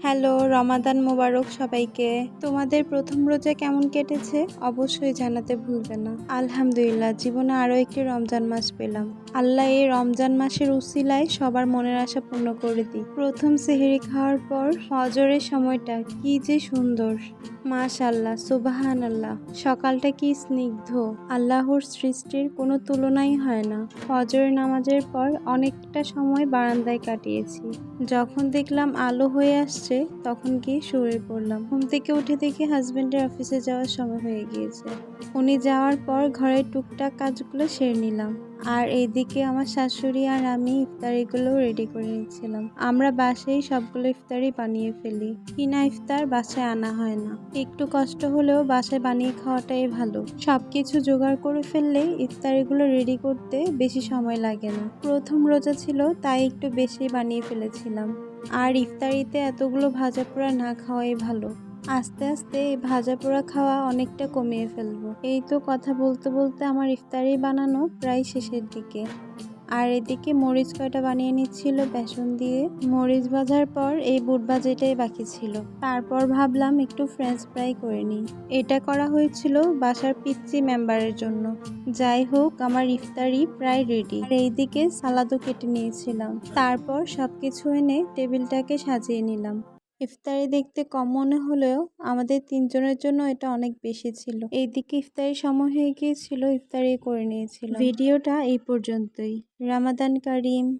Hello, রমাদান মোবারক সবাইকে। তোমাদের প্রথম রোজা কেমন কেটেছে অবশ্যই জানাতে ভুলবে না। আলহামদুলিল্লাহ, জীবনে আরও একটি রমজান মাস পেলাম। আল্লাহ এই রমজান মাসের উসিলায় সবার মনের আশা পূর্ণ করে দিই। প্রথম সেহরি খাওয়ার পর ফজরের সময়টা কি যে সুন্দর, মাশাআল্লাহ, সুবহানাল্লাহ। সকালটা কি স্নিগ্ধ, আল্লাহর সৃষ্টির কোনো তুলনাই হয় না। ফজর নামাজের পর অনেকটা সময় বারান্দায় কাটিয়েছি। যখন দেখলাম আলো হয়ে আসছে তখন গিয়ে শুয়ে পড়লাম। ঘুম থেকে উঠে দেখি হাজবেন্ডের অফিসে যাওয়ার সময় হয়ে গিয়েছে। উনি যাওয়ার পর ঘরের টুকটাক কাজগুলো সেরে নিলাম। আর এইদিকে আমার শাশুড়ি আর আমি ইফতারিগুলো রেডি করে নিচ্ছিলাম। আমরা বাসায় সবগুলো ইফতারি বানিয়ে ফেলি। কিনা ইফতার বাসায় আনা হয় না। একটু কষ্ট হলেও বাসায় বানিয়ে খাওয়াটাই ভালো। সবকিছু জোগাড় করে ফেললে ইফতারিগুলো রেডি করতে বেশি সময় লাগে না। প্রথম রোজা ছিল তাই একটু বেশি বানিয়ে ফেলেছিলাম। আর ইফতারিতে এতগুলো ভাজা পোড়া না খাওয়াই ভালো। আস্তে আস্তে এই ভাজা পোড়া খাওয়া অনেকটা কমিয়ে ফেলবো। এই তো কথা বলতে বলতে আমার ইফতারি বানানো প্রায় শেষের দিকে। আর এদিকে মরিচ কয়টা বানিয়ে নিচ্ছিল বেসন দিয়ে। মরিচ ভাজার পর এই বুট ভাজাটাই বাকি ছিল। তারপর ভাবলাম একটু ফ্রেঞ্চ ফ্রাই করে নিই। এটা করা হয়েছিল বাসার পিচ্চি মেম্বারের জন্য। যাই হোক, আমার ইফতারি প্রায় রেডি। আর এইদিকে সালাদও কেটে নিয়েছিলাম। তারপর সবকিছু এনে টেবিলটাকে সাজিয়ে নিলাম। ইফতারি দেখতে কম মনে হলেও আমাদের তিনজনের জন্য এটা অনেক বেশি ছিল। এইদিকে ইফতারি সময় হয়ে গিয়েছিল, ইফতারি করে নিয়েছিলাম। ভিডিওটা এই পর্যন্তই। রামাদান কারিম।